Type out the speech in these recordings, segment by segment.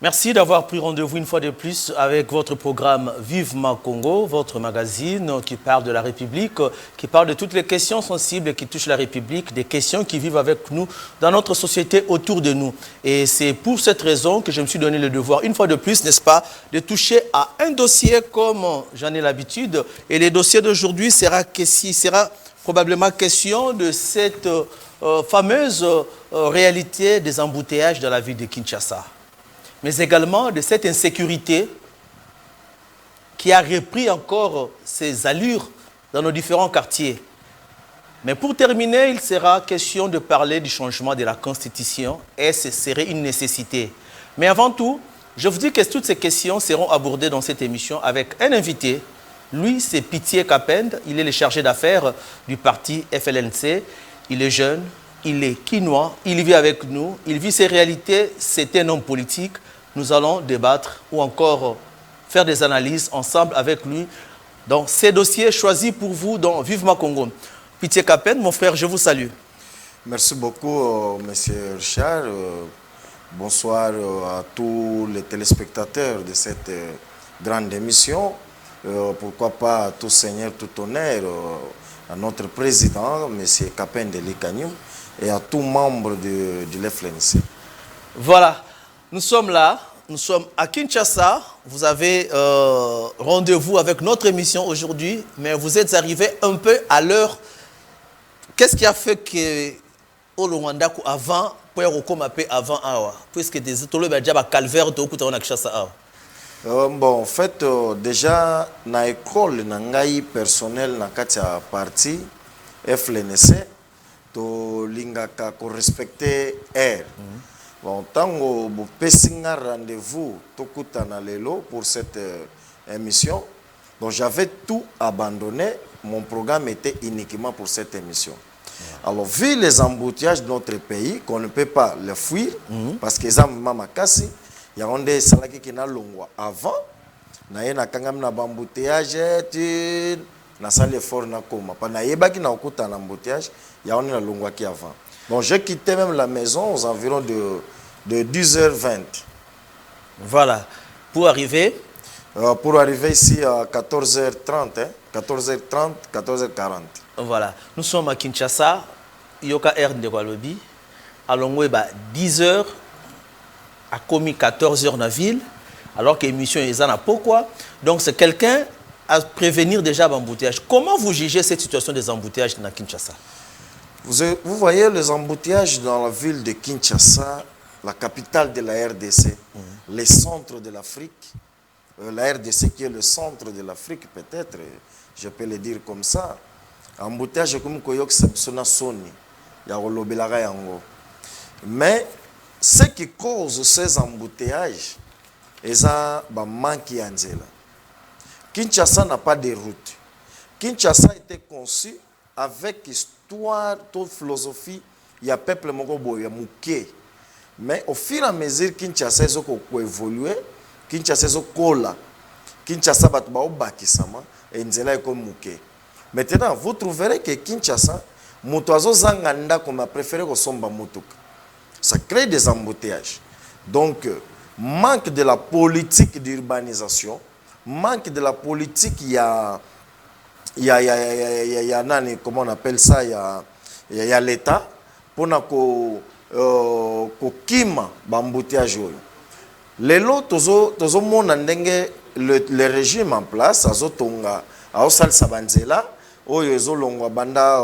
Merci d'avoir pris rendez-vous une fois de plus avec votre programme Vive Ma Congo, votre magazine qui parle de la République, qui parle de toutes les questions sensibles qui touchent la République, des questions qui vivent avec nous dans notre société autour de nous. Et c'est pour cette raison que je me suis donné le devoir, une fois de plus, n'est-ce pas, de toucher à un dossier comme j'en ai l'habitude. Et le dossier d'aujourd'hui sera probablement question de cette fameuse réalité des embouteillages dans la ville de Kinshasa, mais également de cette insécurité qui a repris encore ses allures dans nos différents quartiers. Mais pour terminer, il sera question de parler du changement de la Constitution et ce serait une nécessité. Mais avant tout, je vous dis que toutes ces questions seront abordées dans cette émission avec un invité. Lui, c'est Pitié Kapend, il est le chargé d'affaires du parti FLNC. Il est jeune, il est quinois, il vit avec nous, il vit ses réalités, c'est un homme politique. Nous allons débattre ou encore faire des analyses ensemble avec lui dans ces dossiers choisis pour vous dans Vive Ma Congo. Pitié Kapend, mon frère, je vous salue. Merci beaucoup, monsieur Richard. Bonsoir à tous les téléspectateurs de cette grande émission. Pourquoi pas à tout seigneur, tout honneur, à notre président, M. Kapend de Likanyou, et à tout membre de l'FLNC. Voilà, nous sommes là, nous sommes à Kinshasa. Vous avez rendez-vous avec notre émission aujourd'hui, mais vous êtes arrivé un peu à l'heure. Qu'est-ce qui a fait que au Rwanda avant, avant, puisque des calvaire de Kinshasa? Bon, en fait, déjà, dans l'école, dans personnel, dans le parti FLNC, to lingaka ko respecter air. Bon, tant que vous avez rendez-vous pour cette émission, donc j'avais tout abandonné. Mon programme était uniquement pour cette émission. Alors, vu les embouteillages de notre pays, qu'on ne peut pas les fuir, parce que les Mamakasi, il y a des salariés qui n'ont pas avant, il y a des embouteillages, na salle effort na koma pana yebaki na okuta na embouteillage ya on na longwa qui avant. Donc j'ai quitté même la maison aux environs de 10h20. Voilà, pour arriver ici à 14h30 hein? 14h30 14h40. Voilà, nous sommes à Kinshasa, yoka air de Walobi à Longweba 10h a commis 14h dans la ville alors que l'émission est à pourquoi. Donc c'est quelqu'un à prévenir déjà l'embouteillage. Comment vous jugez cette situation des embouteillages dans Kinshasa? Vous voyez les embouteillages dans la ville de Kinshasa, la capitale de la RDC, le centre de l'Afrique. La RDC qui est le centre de l'Afrique, peut-être, je peux le dire comme ça. Embouteillage comme Koyok Sepsona Soni, Yarolobelaga Yango. Mais ce qui cause ces embouteillages, c'est un manque d'anzela. Kinshasa n'a pas de route. Kinshasa a été conçu avec histoire, toute philosophie, il y a peuple mokobo, il y a mouké. Mais au fur et à mesure Kinshasa a évolué, Kinshasa a kola, Kinshasa a bakisama et nzela est comme mouké. Maintenant, vous trouverez que Kinshasa, motoazo zanganda comme a préféré au somba motuka. Ça crée des embouteillages. Donc, manque de la politique d'urbanisation, manque de la politique, il y a comment on appelle ça, il y a l'État pour kima bambouteillage. Les lots, tozo mona ndenge le régime en place, azotonga, aosal sabanzela, oyo ezolongwa banda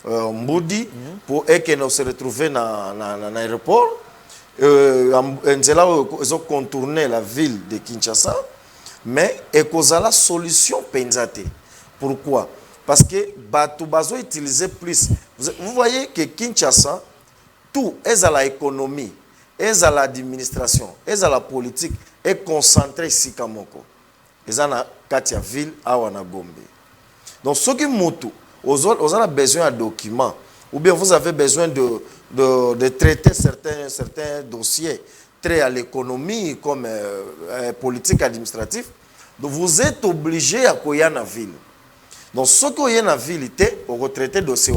mbudi pour que se retrouver dans l'aéroport. Nzela ozo contourner la ville de Kinshasa. Mais la solution penzate. Pourquoi? Parce que Batu Bazo utilisait plus. Vous voyez que Kinshasa, tout est à l'économie, est à l'administration, est à la politique, est concentré ici à Kamoko. Est à Katia ville, à Wanagombe. Donc, ce qui moutou, vous avez besoin de documents, ou bien vous avez besoin de traiter certains dossiers très à l'économie comme politique administrative, donc vous êtes obligé à courir dans la ville. Donc, ce que vous avez dans la ville, vous retraitez dossier.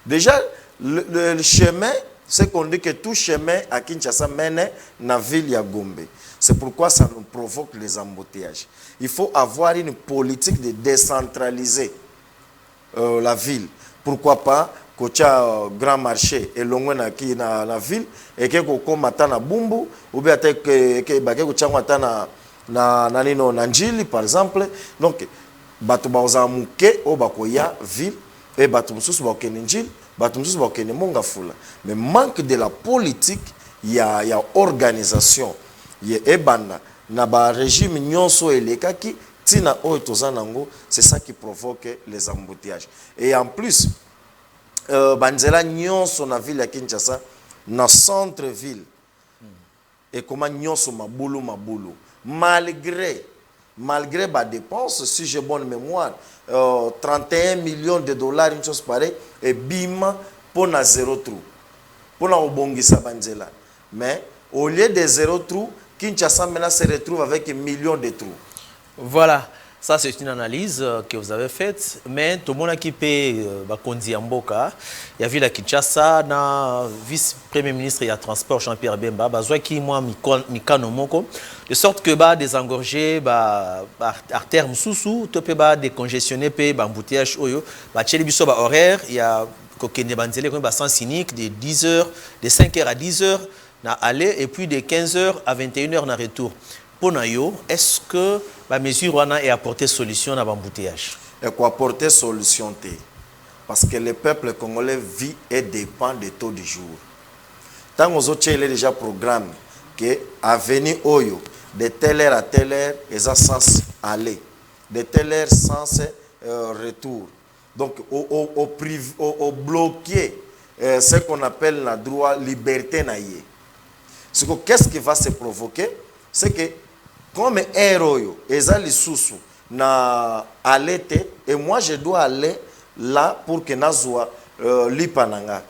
Déjà, le chemin C'est qu'on dit que tout chemin à Kinshasa mène dans la ville de Gombe. C'est pourquoi ça nous provoque les embouteillages. Il faut avoir une politique de décentraliser la ville. Pourquoi pas un grand marché et loin dans la ville et que on na bumbu ou bien que na njili par exemple. Donc batu baoza muke o bakoya ville et batu mususu bakene njili batu mususu bakene mongafula. Mais manque de la politique, il y a organisation. Il y a ebana na ba régime nyonso elekaki tina oyo tozanango, c'est ça qui provoque les embouteillages. Et en plus banzela nyonso na ville ya Kinshasa na centre ville et comment nyonso mabulu malgré ba dépenses, si j'ai bonne mémoire, 31 millions de dollars, une chose pareille, et bima pour na zéro trou. Pour na obongisa banzela. Mais au lieu de zéro trou, Kinshasa maintenant se retrouve avec 1 million de trous. Voilà, ça c'est une analyse que vous avez faite. Mais tout le monde qui paye Bakondi Amboka, il y a vu la Kinshasa, na vice-premier ministre et transport Jean-Pierre Bemba, besoin qui moi mikano moko, de sorte que ba désengorger artère mususu, to pe ba décongestionner pe ba embouteillage oyo, ba tcheli biso ba horaire, il y a kokende banzele comme ba sens cynique de 10h, de 5h à 10h na aller et puis de 15h à 21h na retour. Pour nous, est-ce que la mesure est apporter solution à l'embouteillage? Et quoi apporter solution? Parce que le peuple congolais vit et dépend des taux du jour. Tant que vous avez déjà programme que à venir oyo de telle heure à telle heure, ils ont sens aller, de telle heure sens retour. Donc au bloquer ce qu'on appelle la droit liberté naïe. Qu'est-ce qui va se provoquer? C'est que comme héros, ils ont les sous na alete et moi je dois aller là pour que nazwa lipananga.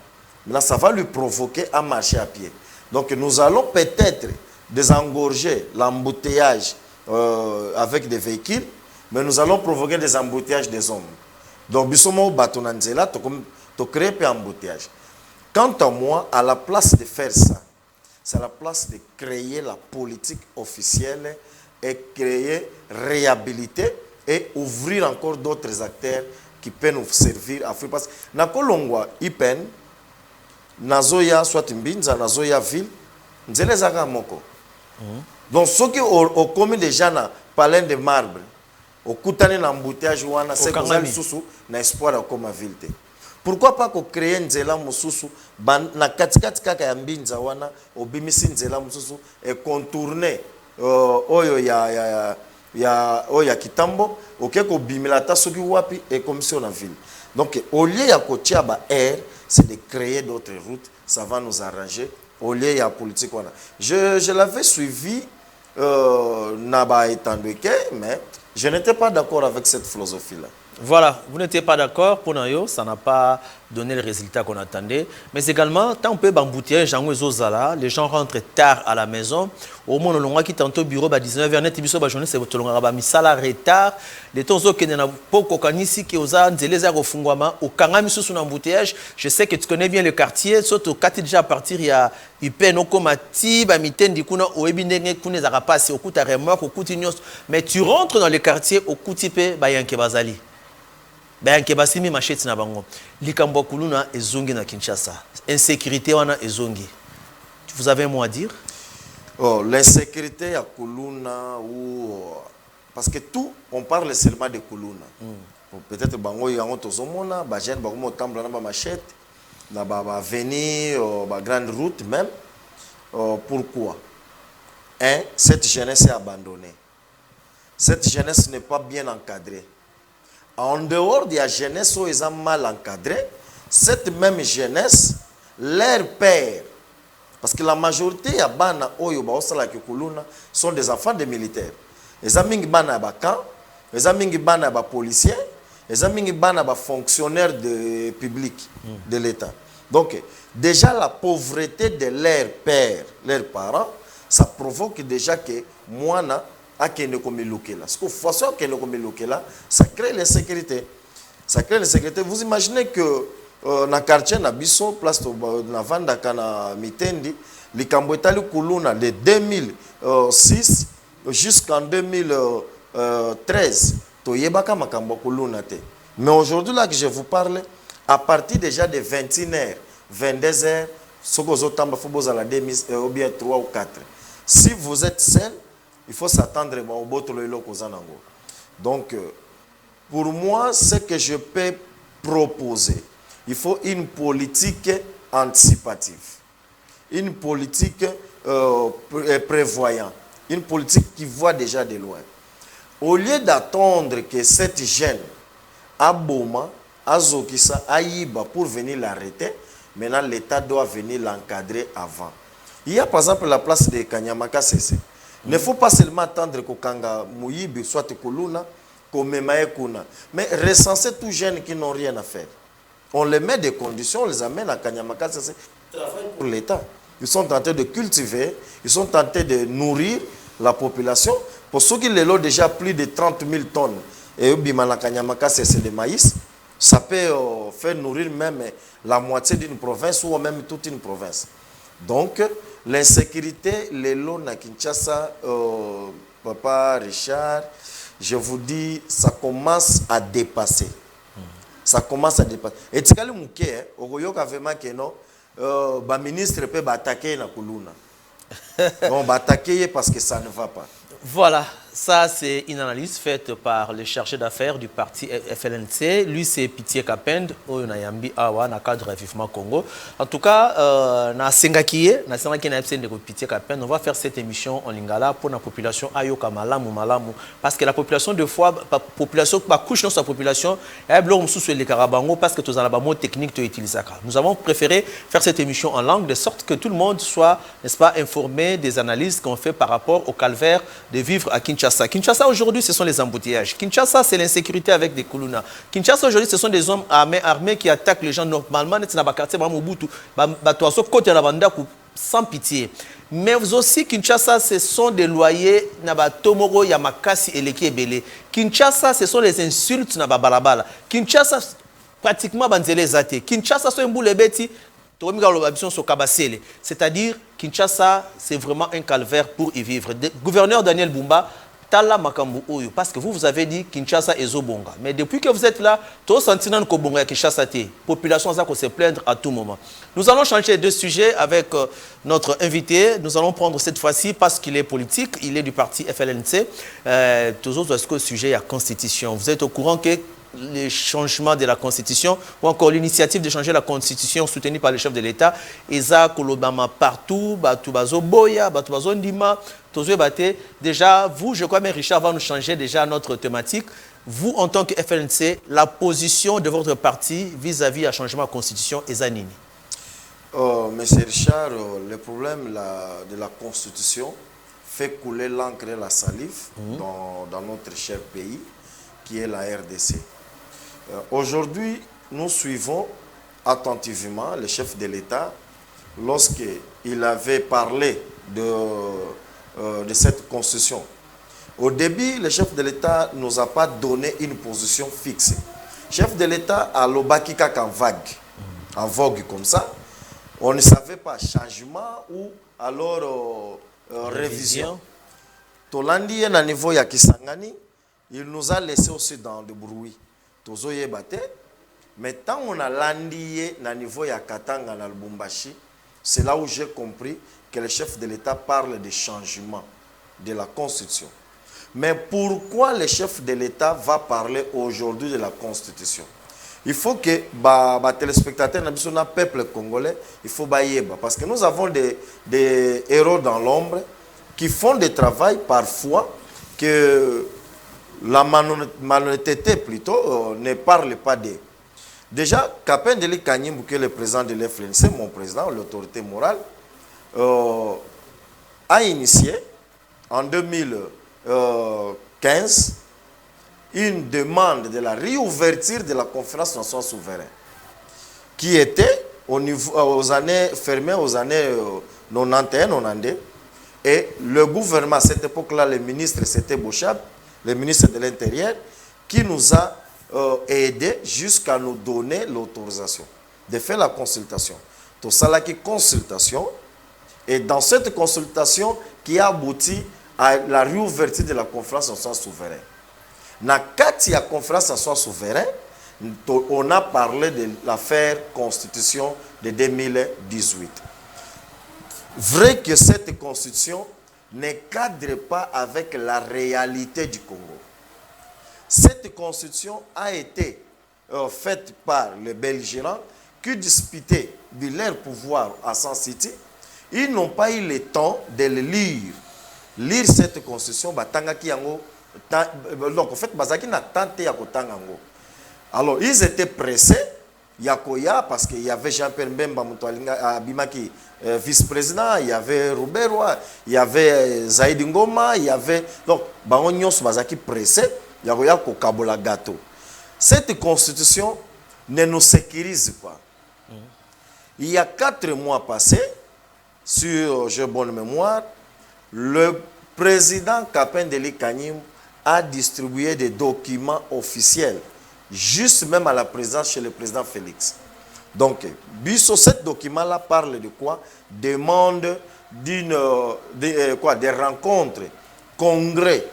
Là ça va lui provoquer à marcher à pied. Donc nous allons peut-être désengorger l'embouteillage avec des véhicules, mais nous allons provoquer des embouteillages des hommes. Donc bisomo batonanzela to créer un embouteillage. Quant à moi, à la place de faire ça, c'est à la place de créer la politique officielle et créer, réhabiliter et ouvrir encore d'autres acteurs qui peuvent nous servir à faire. Parce que dans Kolongwa, Ipen, Nazoya, soit Mbinza, Nazoya ville, Nzele Zaga Moko. Donc, ceux qui ont commis déjà na palais de marbre, au Koutane n'embouteillage, c'est comme ça, na espoir à comme ville. Pourquoi pas créer nzela mususu na katikati kaka ya Mbinza wana obimisi nzela mususu et contourner oyo ya Kitambo oke ko bimela ta soki wapi et commission na ville. Donc au lieu ya kotia ba air, c'est de créer d'autres routes, ça va nous arranger au lieu ya politique wana. Je l'avais suivi na ba etandeke, mais je n'étais pas d'accord avec cette philosophie là. Voilà, vous n'étiez pas d'accord pour nous, ça n'a pas donné le résultat qu'on attendait. Mais également, tant on peut embouteiller les gens rentrent tard à la maison. Au moins, on a quitté un bureau à 19h, net biso ba journée c'est votre longa mi salaire retard. Les temps qui n'a pas kokanisi qui osa nzele za kofungwama au kangami sous son embouteillage. Je sais que tu connais bien le quartier, surtout quand tu déjà partir il y a Ipeno komati ba mitendi kuna oebindenge kuna za passer au kuta remorque au kuti mais tu rentres dans le quartier au kutipe ba yanke bazali. Ben kebasimi machete na bango likambo kuluna ezongi na Kinshasa insécurité wana ezongi. Vous avez un mot à dire? Oh, l'insécurité à Kuluna ou parce que tout on parle seulement de Kuluna. Peut-être bango yango tozomona ba jeune ba ko tambla na ba machete na ba venir ba grande route même. Pourquoi? Cette jeunesse est abandonnée. Cette jeunesse n'est pas bien encadrée. En dehors de la jeunesse où ils ont mal encadré, cette même jeunesse, leur père, parce que la majorité ya bana oyo ba osala ke kuluna sont des enfants de militaires. Les amingi bana ba camp, les amingi bana ba policiers, les amingi bana ba fonctionnaires de public de l'État. Donc déjà la pauvreté de leur père, leurs parents, ça provoque déjà que moi na parce que façon que ça crée l'insécurité. Ça crée l'insécurité. Vous imaginez que na quartier na biso place na vandaka na mitendi likambo etali kuluna de 2006 jusqu'en 2013 toyebaka makambo kuluna te. Mais aujourd'hui là que je vous parle, à partir déjà de 21h 22h sokozo tamba foboza la 2000 ou bien 3 ou 4. Si vous êtes seul, il faut s'attendre au botolo eloko zanango. Donc pour moi, ce que je peux proposer, il faut une politique anticipative, une politique prévoyante, une politique qui voit déjà de loin. Au lieu d'attendre que cette jeune aboma, azokisa, aïba pour venir l'arrêter, maintenant l'État doit venir l'encadrer avant. Il y a par exemple la place de Kanyamaka Sese. Il ne faut pas seulement attendre que Kanga Mouyibi soit Kuluna, mais recenser tous jeunes qui n'ont rien à faire. On les met des conditions, on les amène à Kanyamaka Sese pour l'État. Ils sont tentés de cultiver, ils sont tentés de nourrir la population. Pour ceux qui l'ont déjà plus de 30 000 tonnes, et Bimana Kanyamaka Sese de maïs, ça peut faire nourrir même la moitié d'une province ou même toute une province. Donc, l'insécurité, les lots na Kinshasa, Papa Richard, je vous dis, ça commence à dépasser. Ça commence à dépasser. Et tu sais, le ministre peut attaquer na Kuluna. On va attaquer parce que ça ne va pas. Voilà, ça c'est une analyse faite par le chargé d'affaires du parti FLNC. Lui c'est Pitié Kapend, au Nayambi Awa, na cadre Vivement Congo. En tout cas, na Sengakiye, na Pitié Kapend, on va faire cette émission en Lingala pour la population Ayoka Malamu Malamu. Parce que la population, de fois, la population, la couche dans sa population, elle bloque sous les Karabango parce que tous les mots techniques tu utilises. Nous avons préféré faire cette émission en langue de sorte que tout le monde soit, n'est-ce pas, informé des analyses qu'on fait par rapport au calvaire de vivre à Kinshasa. Kinshasa aujourd'hui, ce sont les embouteillages. Kinshasa, c'est l'insécurité avec des Kuluna. Kinshasa aujourd'hui, ce sont des hommes armés qui attaquent les gens normalement. Sans pitié. Mais aussi, Kinshasa, ce sont des loyers. Tomoro, Yamakasi et Lekebele. Kinshasa, ce sont les insultes. Kinshasa, pratiquement, Banzele Zate. Kinshasa, c'est un boule bêti. C'est-à-dire, Kinshasa, c'est vraiment un calvaire pour y vivre. Gouverneur Daniel Bumba, Tala Makambu Oyo, parce que vous avez dit Kinshasa et Zobonga. Mais depuis que vous êtes là, tout sentiment que Bonga Kinshasa te, population ça se plaindre à tout moment. Nous allons changer de sujet avec notre invité. Nous allons prendre cette fois-ci parce qu'il est politique, il est du parti FLNC. Toujours parce que le sujet est la Constitution. Vous êtes au courant que les changements de la Constitution ou encore l'initiative de changer la Constitution soutenue par le chef de l'État, Eza Kolobama partout, Batubazo Boya, Batubazo Ndima, Tozwe Bate. Déjà, vous, je crois, mais Richard va nous changer déjà notre thématique. Vous, en tant que FLNC, la position de votre parti vis-à-vis à changement de la Constitution, Eza Nini? Monsieur Richard, le problème de la Constitution fait couler l'encre et la salive dans notre cher pays, qui est la RDC. Aujourd'hui, nous suivons attentivement le chef de l'État lorsqu'il avait parlé de cette constitution. Au début, le chef de l'État ne nous a pas donné une position fixe. Le chef de l'État a l'obakika en vogue comme ça. On ne savait pas changement ou alors révision. Tolandi est à niveau ya Kisangani. Il nous a laissé aussi dans le bruit. Tozoye bate. Mais tant on a landié na niveau ya Katanga na Lubumbashi, c'est là où j'ai compris que le chef de l'État parle de changement de la Constitution. Mais pourquoi le chef de l'État va parler aujourd'hui de la Constitution? Il faut que les téléspectateurs, le peuple congolais, il faut bailler. Parce que nous avons des héros dans l'ombre qui font des travail parfois que la malhonnêteté plutôt ne parle pas d'eux. Déjà, Kapendeli Kanyimbu, qui est le président de l'FLNC, mon président, l'autorité morale, a initié en 2015 une demande de la réouverture de la conférence nationale souveraine qui était fermée aux années 91-92 et le gouvernement à cette époque-là, le ministre c'était Bochab, le ministre de l'Intérieur, qui nous a aidés jusqu'à nous donner l'autorisation. de faire la consultation. Tout ça là qui consultation, et dans cette consultation qui a abouti à la réouverture de la conférence nationale souveraine. Dans la conférence nationale souveraine, on a parlé de l'affaire constitution de 2018. Vrai que cette constitution ne cadre pas avec la réalité du Congo. Cette constitution a été faite par les belligérants qui disputaient de leur pouvoir à San City. Ils n'ont pas eu le temps de le lire. Lire cette constitution, donc en fait, alors ils étaient pressés. Yakoya, parce qu'il y avait Jean-Pierre Mbemba Abimaki, vice-président, il y avait Robert Roy, il y avait Zaïd Ngoma, il y avait. Donc, Baonios Bazaki pressé, Yakoya Kokabola Gato. Cette constitution ne nous sécurise pas. Il y a 4 mois passés, sur, j'ai bonne mémoire, le président Kapendeli Kanyim a distribué des documents officiels juste même à la présence chez le président Félix. Donc, ce document-là parle de quoi? Demande des rencontres, congrès,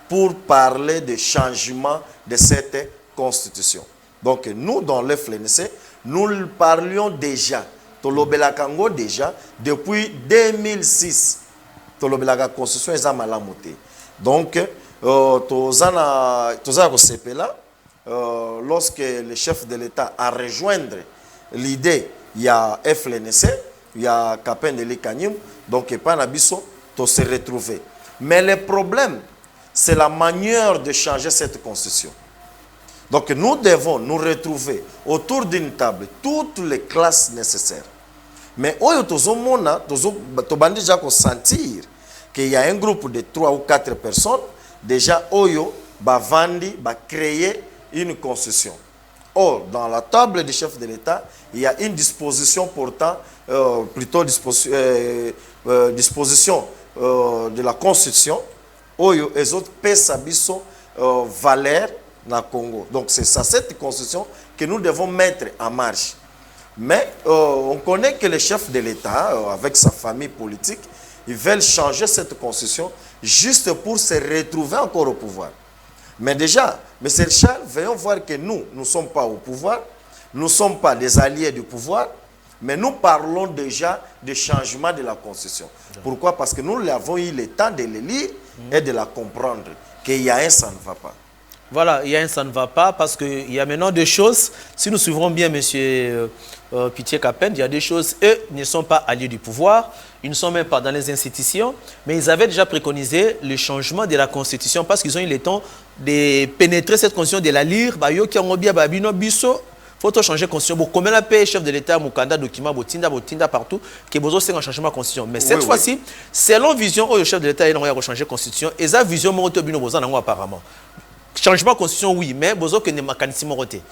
pour parler de changement de cette constitution. Donc, nous, dans le FLNC, nous parlions déjà, Tolobelakango déjà, depuis 2006. Tolobelaka constitution est malamoté. Donc, Tozana Sepela, lorsque le chef de l'État a rejoindre l'idée, il y a FLNC, il y a Kapendeli Kanyim, donc il n'y a pas d'abisso, de se retrouver. Mais le problème, c'est la manière de changer cette constitution. Donc nous devons nous retrouver autour d'une table, toutes les classes nécessaires. Mais oyo tozomona, tobandi déjà sentir qu'il y a un groupe de 3 ou 4 personnes, déjà oyo, bavandi, ba créer une constitution. Or, dans la table du chef de l'État, il y a une disposition portant, disposition de la Constitution, où les autres pesabiso valeur dans le Congo. Donc, c'est ça, cette Constitution que nous devons mettre en marche. Mais on connaît que le chef de l'État, avec sa famille politique, ils veulent changer cette Constitution juste pour se retrouver encore au pouvoir. Mais déjà, M. Charles, veuillons voir que nous ne sommes pas au pouvoir, nous ne sommes pas des alliés du pouvoir, mais nous parlons déjà de changement de la Constitution. Pourquoi? Parce que nous avons eu le temps de le lire et de la comprendre, qu'il y a un ça ne va pas. Voilà, il y a un ça ne va pas parce qu'il y a maintenant des choses, si nous suivrons bien M. Pitié Kapend, il y a des choses, eux ne sont pas alliés du pouvoir, ils ne sont même pas dans les institutions, mais ils avaient déjà préconisé le changement de la Constitution parce qu'ils ont eu le temps de pénétrer cette Constitution, de la lire. Il faut changer la Constitution. Combien la paix, chef de l'État, Moukanda, document, Botinda partout, qui est besoin de changer la Constitution. Mais cette fois-ci, selon vision, le chef de l'État, il a changer la Constitution. Et sa vision, apparemment. Changement de Constitution, oui, mais besoin que les mécanismes rotés.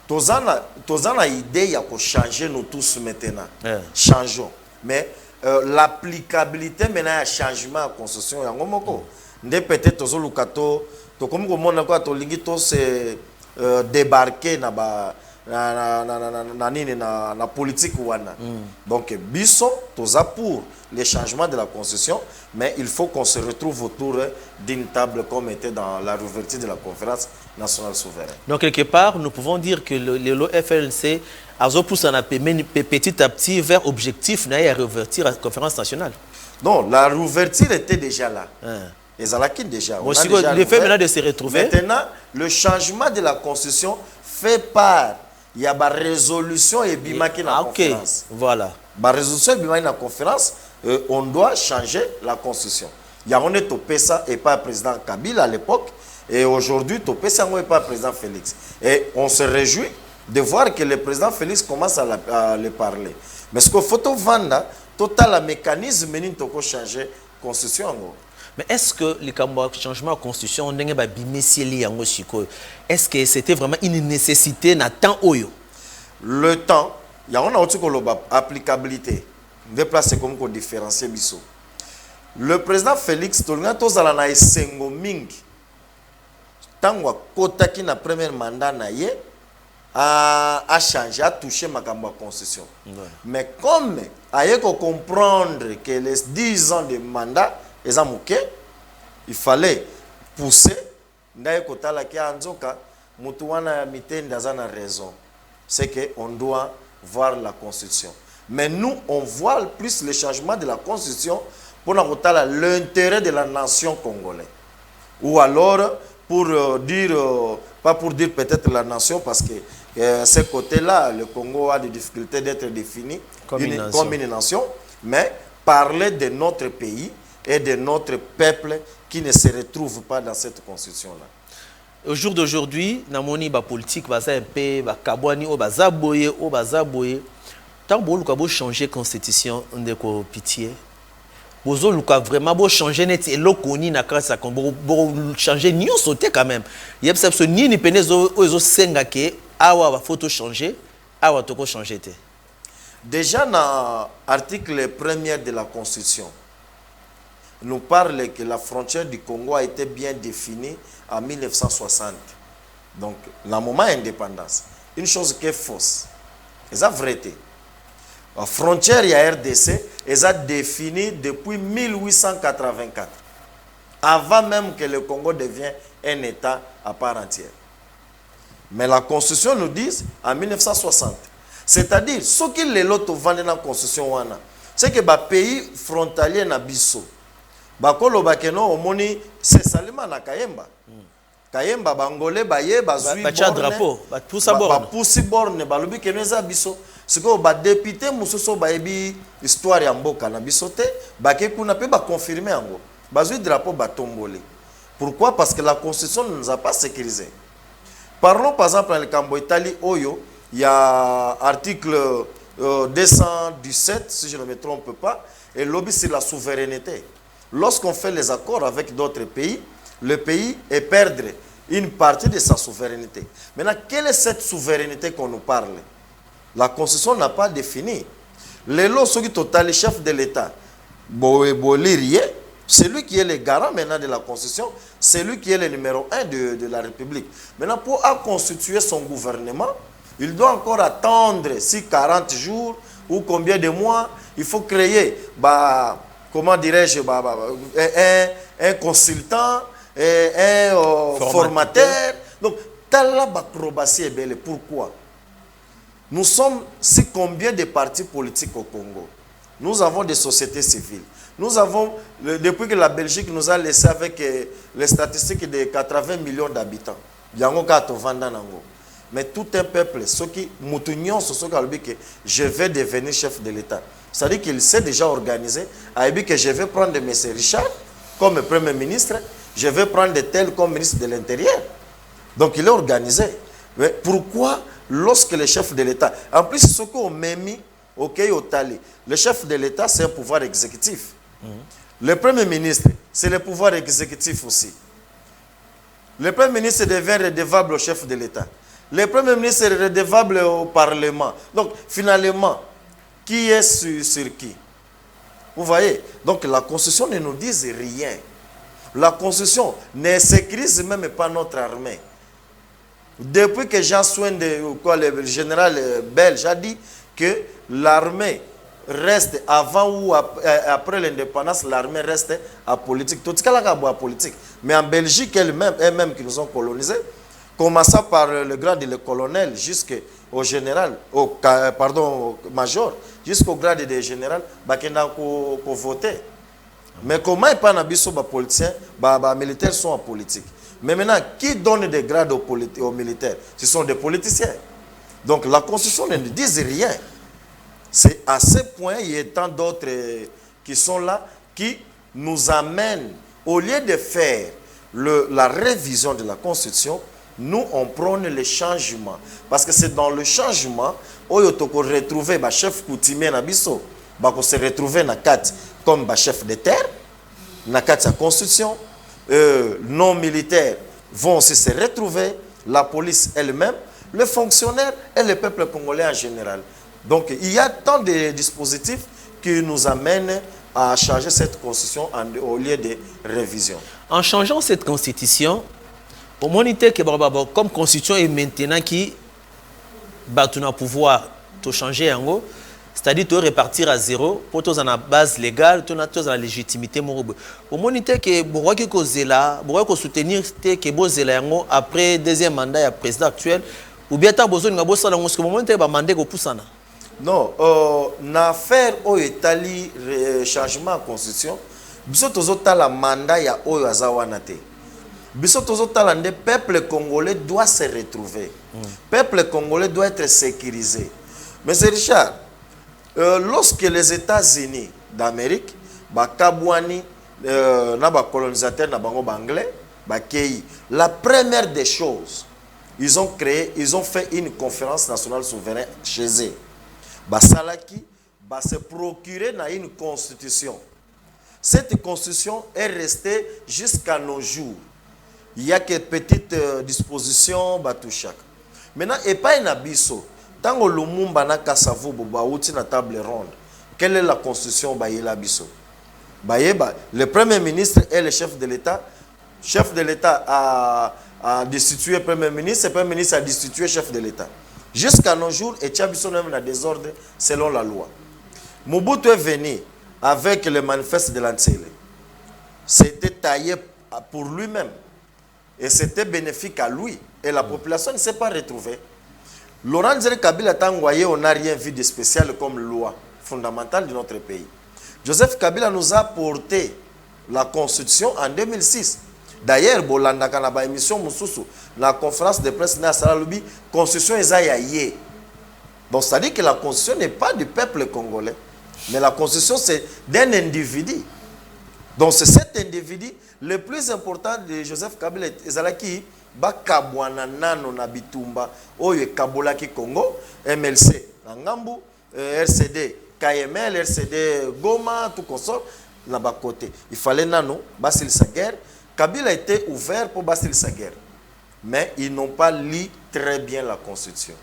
Tozana idée ya ko changer nous tous maintenant. Changeons. Mais l'applicabilité maintenant à changement à constitution ya ngomoko. Ndé peut-être tozolukato to comme ko mona ko to lingi to se débarquer na ba na politique wana. Donc biso toza pour les changements de la constitution, mais il faut qu'on se retrouve autour d'une table comme était dans la réouverture de la conférence nationale souveraine. Donc quelque part, nous pouvons dire que le FLNC a poussé petit à petit vers objectif de réouverture à la conférence nationale. Non, la réouverture était déjà là. Et Zalaki déjà. Le fait maintenant de se retrouver. Maintenant, le changement de la constitution fait part. Il y a une résolution et bimaki dans la conférence. Voilà. La résolution et bimaki dans la conférence, on doit changer la constitution. Il y a un Topesa et pas le président Kabila à l'époque. Et aujourd'hui, Topesa n'est pas le président Félix. Et on se réjouit de voir que le président Félix commence à le parler. Mais ce qu'il faut vendre, total mécanisme pour changer la constitution. Mais est-ce que le changement de la constitution, est-ce que c'était vraiment une nécessité dans le temps? Le temps, il y a une applicabilité. Déplacer comme qu'on différencie biso. Le président Félix Tolina tozala na esengo mingi. Tangwa kota ki na premier mandat na ye a changé, a touché ma constitution. Mais comme il faut comprendre que les 10 ans de mandat, il fallait pousser, raison. C'est qu'on doit voir la constitution. Mais nous, on voit plus le changement de la constitution pour l'intérêt de la nation congolaise. Ou alors, pour dire, pas pour dire peut-être la nation, parce que ce côté-là, le Congo a des difficultés d'être défini comme une nation, mais parler de notre pays et de notre peuple qui ne se retrouve pas dans cette constitution-là. Au jour d'aujourd'hui, namoni ba politique baza un peu ba kabwani o baza boye tant bo luka bo changer constitution ndeko pitié bozo luka vraiment bo changer net eloko ni na kasa ko bo changer nyo sauter quand même yeb ça ni ni penezo ozo senga ke awa ba photo changer awa toko changer te. Déjà dans l'article 1er de la constitution nous parle que la frontière du Congo a été bien définie en 1960. Donc, le moment d'indépendance. Une chose qui est fausse. C'est la vérité. La frontière de la RDC est définie depuis 1884. Avant même que le Congo devienne un État à part entière. Mais la Constitution nous dit en 1960. C'est-à-dire, ce qui est l'autre vendé dans la Constitution, c'est que le pays frontalier na biso. Bakolo bakeno omoni c'est seulement na Kayemba. Kayemba bangolais baye bazui drapeau ba poussa borne. Ba poussi borne balobi keneza biso. Siko ba député musoso bayebi histoire ya mboka na biso te bake kuna pe ba confirmer yango. Bazui drapeau batombole. Pourquoi? Parce que la constitution ne nous a pas sécurisé. Parlons par exemple dans le Cambo Italie Oyo, il y a article 217 si je ne me trompe pas et lobby sur la souveraineté. Lorsqu'on fait les accords avec d'autres pays, le pays est perdre une partie de sa souveraineté. Maintenant, quelle est cette souveraineté qu'on nous parle? La Constitution n'a pas défini. Les lois sont total, le chef de l'État, c'est lui qui est le garant maintenant de la Constitution, c'est lui qui est le numéro 1 de la République. Maintenant, pour constituer son gouvernement, il doit encore attendre si 40 jours ou combien de mois, il faut créer comment dirais-je, un consultant, un formateur. Donc, telle acrobatie est belle. Pourquoi? Nous sommes si combien de partis politiques au Congo? Nous avons des sociétés civiles. Nous avons, depuis que la Belgique nous a laissé avec les statistiques de 80 millions d'habitants, mais tout un peuple, ceux qui je vais devenir chef de l'État. C'est-à-dire qu'il s'est déjà organisé. Il dit que je vais prendre M. Richard comme Premier ministre, je vais prendre tel comme ministre de l'Intérieur. Donc il est organisé. Mais pourquoi, lorsque le chef de l'État, en plus ce qu'on m'a mis au Tali, le chef de l'État c'est un pouvoir exécutif. Le Premier ministre, c'est le pouvoir exécutif aussi. Le Premier ministre devient redevable au chef de l'État. Le Premier ministre est redevable au Parlement. Donc finalement, qui est sur qui? Vous voyez? Donc la Constitution ne nous dit rien. La Constitution ne sécurise même pas notre armée. Depuis que Jean Swende, le général belge, a dit que l'armée reste avant ou après l'indépendance, l'armée reste apolitique. Tout ce qu'elle a politique. Mais en Belgique, elles-mêmes qui nous ont colonisés, commençant par le grade de colonel jusqu'au général, au major, jusqu'au grade de général, il faut voter. Mais comment il n'y a pas de politiciens, les militaires sont en politique. Mais maintenant, qui donne des grades aux militaires? Ce sont des politiciens. Donc la Constitution ne dit rien. C'est à ce point, il y a tant d'autres qui sont là, qui nous amènent, au lieu de faire la révision de la Constitution, nous, on prône le changement. Parce que c'est dans le changement où on retrouve le chef coutumier na biso, on se retrouve comme chef de terre, na la constitution, non militaires vont aussi se retrouver, la police elle-même, les fonctionnaires et le peuple congolais en général. Donc il y a tant de dispositifs qui nous amènent à changer cette constitution au lieu de révision. En changeant cette constitution, au moniteur que comme constitution est maintenant qui tu as pouvoir de changer en haut, c'est-à-dire de repartir à zéro pour tous en base légale, tous en légitimité. Au moins, que vous soutenir que vous après deuxième mandat du président actuel, ou bien tu besoin de ce moment où mandat poussana. Non, l'affaire où Italie changement de constitution, biso tozotala mandat ya oyo azawanate. Biso tozotala le peuple congolais doit se retrouver. Peuple congolais doit être sécurisé. Mais c'est Richard, lorsque les États-Unis d'Amérique, bakabwani na ba colonisateur na bango anglais, la première des choses, ils ont fait une conférence nationale souveraine chez eux. Basalaki va se procurer na une constitution. Cette constitution est restée jusqu'à nos jours. Il y a quelques petites dispositions batouchak. Maintenant, et pas un abisso. Tant que Lumumba na Kassavo boba outi na table ronde. Quelle est la constitution bayela abisso? Le premier ministre est le chef de l'État. Chef de l'État a destitué le premier ministre. Le premier ministre a destitué le chef de l'État. Jusqu'à nos jours, et Tchabiso même dans désordre selon la loi. Mobutu est venu avec le manifeste de l'Antsele. C'était taillé pour lui-même. Et c'était bénéfique à lui. Et la population ne s'est pas retrouvée. Laurent Zere Kabila Tangwaye, on n'a rien vu de spécial comme loi fondamentale de notre pays. Joseph Kabila nous a porté la Constitution en 2006. D'ailleurs, Bolanda Kanaba émission Moussoussou, la conférence de presse na Salalubi, Constitution Ezayaye. Donc, ça dit que la Constitution n'est pas du peuple congolais, mais la Constitution c'est d'un individu. Donc, c'est cet individu le plus important de Joseph Kabila Ezalaki, Bakabwana Nano Nabitumba, Oye Kabolaki Congo, MLC Nangambu, RCD KML, RCD Goma, tout consort, là-bas côté. Il fallait Nano, Basil Saguerre. Kabila était ouvert pour Basil Saguerre. Mais ils n'ont pas lu très bien la Constitution.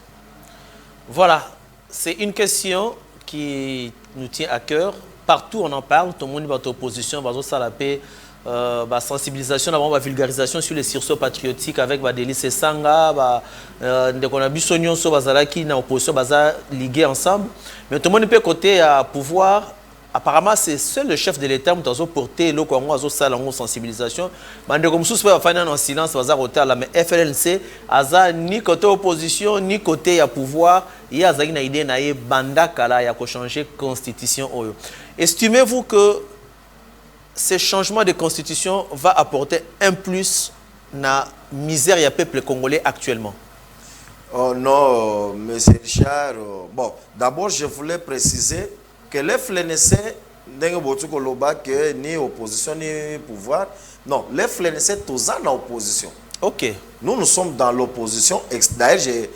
Voilà, c'est une question qui nous tient à cœur. Partout on en parle, tout le monde est en opposition, la paix, la sensibilisation, la vulgarisation sur les sursauts patriotiques avec Délice Sanga, on a vu Sonyon qui est en opposition, ligués ensemble. Mais tout le monde peut côté à pouvoir. Apparemment, c'est seul le chef de l'État qui a porté le Congo à la sensibilisation. Mais comme ça, on va en silence, mais FLNC, ni côté opposition, ni côté pouvoir, il y a une idée de bandakala, il y a changer la constitution. Estimez-vous que ce changement de constitution va apporter un plus à la misère du peuple congolais actuellement? Oh non, M. Richard. Bon, d'abord, je voulais préciser que le FLNC que ni opposition ni pouvoir. Non, le FLNC tous en opposition. Ok. Nous sommes dans l'opposition. D'ailleurs,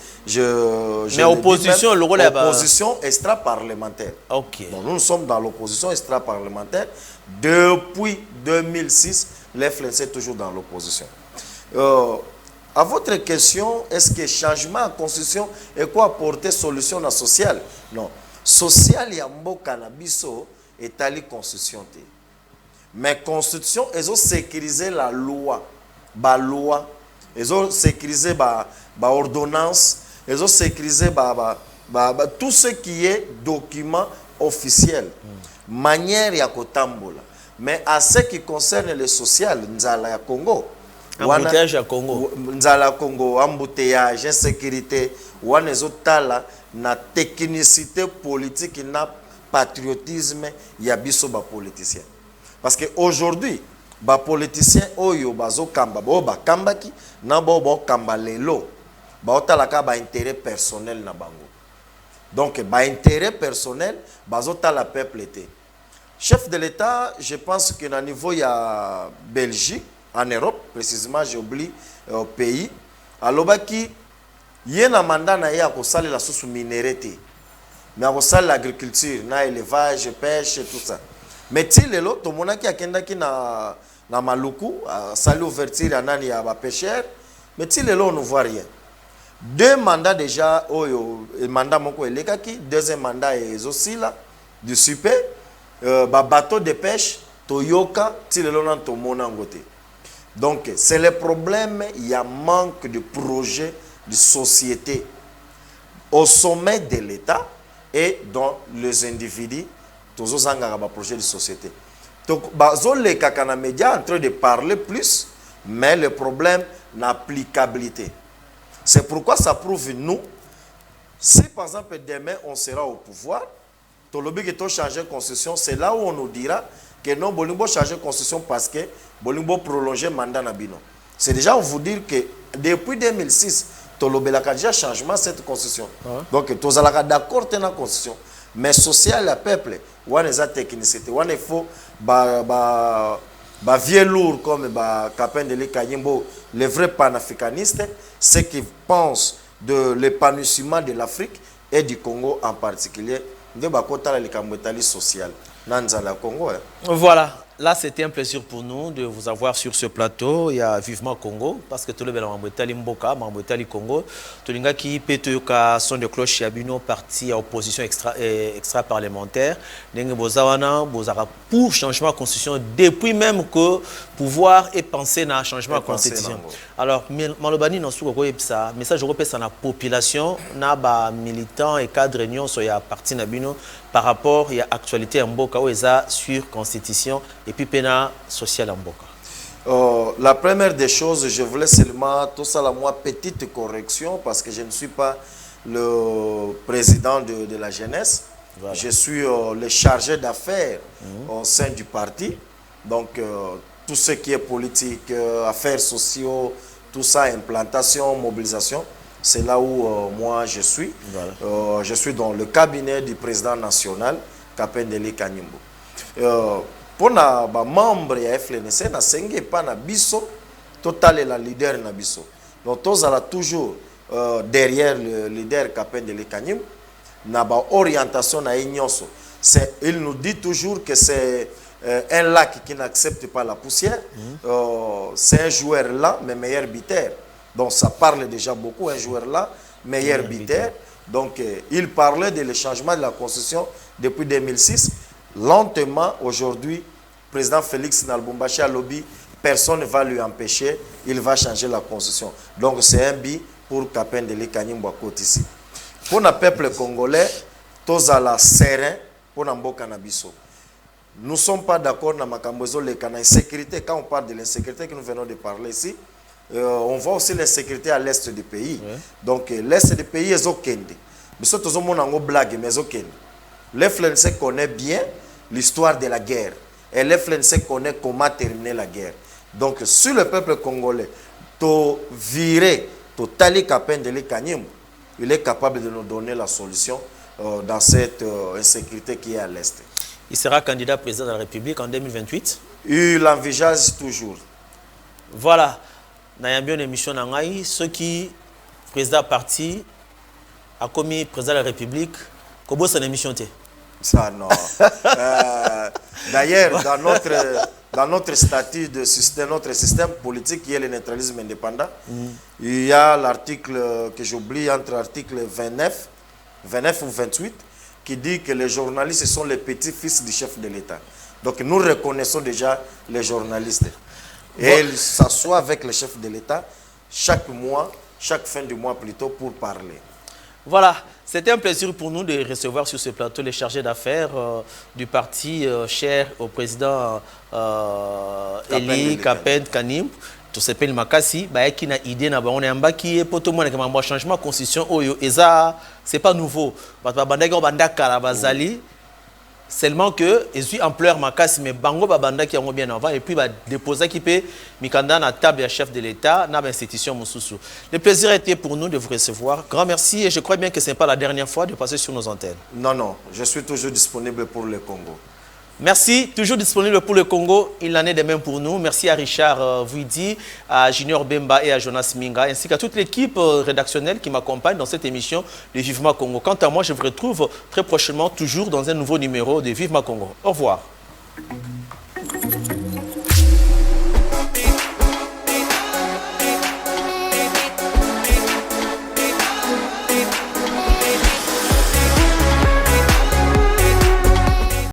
mais opposition, le rôle est opposition extra-parlementaire. Ok. Donc, nous sommes dans l'opposition extra-parlementaire. Depuis 2006, le FLNC est toujours dans l'opposition. À votre question, est-ce que changement de constitution est quoi apporter solution à sociale? Non. Social y a un cannabiso est à la constitution. Mais constitution, ils ont sécurisé la loi. Ils ont sécurisé la ordonnance. Ils ont sécurisé tout ce qui est document officiel. Manière ya kotambola. Mais à ce qui concerne le social, Nzala ya Congo. Embouteillage à Congo. Nzala Congo, embouteillage, insécurité. Wana ezotala na technicité politique na patriotisme ya biso ba politicien. Parce que aujourd'hui, ba politicien oyo bazo kamba ba kambaki na bo kamba lelo ba otalaka ba intérêt personnel na bango. Donc ba intérêt personnel bazo tala peuple été. Chef de l'État, je pense que na niveau ya Belgique, en Europe précisément, j'ai oublié au pays, alobaki il y a un mandat qui a la source minéralité. Mais il y a l'agriculture, l'élevage, la pêche, tout ça. Mais si le lot, tout le monde qui a na Maluku, sali ouverture à nani à pêcheur, mais si le lot, on ne voit rien. Deux mandats déjà, le mandat moko elekaki, deuxième mandat est aussi là, du super, bateau de pêche, Toyoka, si le lot, on tout le monde en côté. Donc, c'est le problème, il y a manque de projets de société. au sommet de l'État et dans les individus, tous les projets de société. Donc, les kakana médias en train de parler plus, mais le problème, l'applicabilité. C'est pourquoi ça prouve nous, si par exemple demain on sera au pouvoir, tout le but est changer la constitution, c'est là où on nous dira que non, Bolimbo changer la constitution parce que Bolimbo prolonger le mandat Nabino. C'est déjà on vous dire que depuis 2006, tout le monde a déjà changement cette constitution. Donc, tout le monde est d'accord avec la constitution. Mais social, le peuple, on a des technicité, on il faut vieux lourd comme Capin de l'Ekayimbo, les vrais panafricanistes, ceux qui pensent de l'épanouissement de l'Afrique et du Congo en particulier, de la social. Congo. Voilà. Là, c'était un plaisir pour nous de vous avoir sur ce plateau. Il y a Vivement Congo, parce que tout le monde est Mboka, Mboka Congo. Tout le monde qui peut être son de cloche Yabino, parti à opposition extra-parlementaire. Pour changement de constitution, depuis même que pouvoir est pensé dans le changement de constitution. Alors, Malobani, nous avons ça. Message européen à la population, na militants et cadres réunions sur la partie Nabino par rapport à l'actualité en Mboka où ils sur la constitution. Et puis, pena social en Boka. La première des choses, je voulais seulement, tout ça, moi, petite correction, parce que je ne suis pas le président de la jeunesse. Voilà. Je suis le chargé d'affaires au sein du parti. Donc, tout ce qui est politique, affaires sociaux, tout ça, implantation, mobilisation, c'est là où moi je suis. Voilà. Je suis dans le cabinet du président national, Kapendeli Kanyimbo. Pour les membres de la FLNC, nous ne pas biso total la leader na biso. Donc tous sont toujours derrière le leader Capin de l'Ekanyim. Na orientation na ignoso. Il nous dit toujours que c'est un lac qui n'accepte pas la poussière. C'est un joueur là, mais meilleur buteur. Donc ça parle déjà beaucoup, un joueur là, meilleur buteur. Donc il parlait de le changement de la constitution depuis 2006. Lentement, aujourd'hui, le président Félix Nalbumbashi a lobby, personne ne va lui empêcher, il va changer la constitution. Donc c'est un bi pour Capin de l'Ekanyimbo ici. Pour le peuple congolais, tous à la serein pour Namboka Nabiso. Nous ne sommes pas d'accord dans la sécurité. Quand on parle de l'insécurité que nous venons de parler ici, on voit aussi l'insécurité à l'est du pays. Ouais. Donc l'est du pays est Okende. Mais ce sont des blagues, mais Okende. Les Français connaissent bien l'histoire de la guerre. Et les Français connaissent comment terminer la guerre. Donc, sur le peuple congolais, to virer, to tali Capin de l'Ekanyim, il est capable de nous donner la solution dans cette insécurité qui est à l'Est. Il sera candidat président de la République en 2028? Il l'envisage toujours. Voilà. Dans une émission, ceux qui, président parti, a commis président de la République, comment c'est une émission? Ça, non. D'ailleurs, dans notre statut de système, notre système politique qui est le neutralisme indépendant, il y a l'article que j'oublie entre l'article 29 ou 28 qui dit que les journalistes sont les petits-fils du chef de l'État. Donc nous reconnaissons déjà les journalistes. Et ils s'assoient avec le chef de l'État chaque mois, chaque fin du mois plutôt, pour parler. Voilà, c'était un plaisir pour nous de recevoir sur ce plateau les chargés d'affaires du parti cher au président Eli Capin Kanim. Tout s'appelle Makassi, qui a idée na on est qui est pour tout le monde qui changement de constitution et ça c'est pas nouveau. Seulement que ils ont ampleur Makassi mais bango babanda qui ont bien avant et puis déposer qui peut mikanda na table de chef de l'État na institution mususu. Le plaisir a été pour nous de vous recevoir. Grand merci et je crois bien que ce n'est pas la dernière fois de passer sur nos antennes. Non, je suis toujours disponible pour le Congo. Merci, toujours disponible pour le Congo. Il en est de même pour nous. Merci à Richard Vuidi, à Junior Bemba et à Jonas Minga, ainsi qu'à toute l'équipe rédactionnelle qui m'accompagne dans cette émission de Vivement Congo. Quant à moi, je vous retrouve très prochainement, toujours dans un nouveau numéro de Vivement Congo. Au revoir.